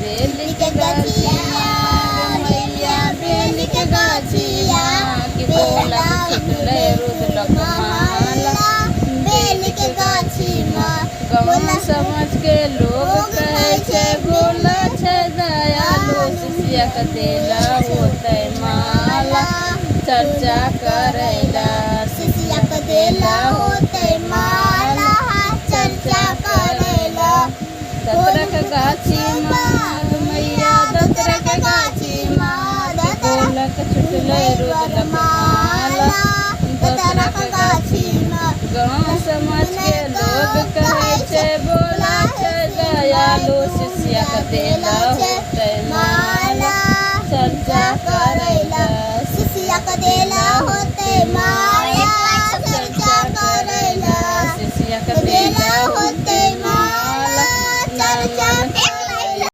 बेली के गाछिया मैया बेली के गाछिया कि बोला छुटले रुदलक माला बेली के गाछी में गाँव समझ के लोग कहे छे भोला छे दयालु शिष्या के देला होते माला चर्चा करेला शिष्या के देला होते माला चर्चा करेला दतरक गाछी माँ मैया दतरक गाछी माँ बोलक छुटले रुदलक माला दतरक गाछी में गाँव समाज के लोग कहे छे बोला छे दयालु शिष्या के देला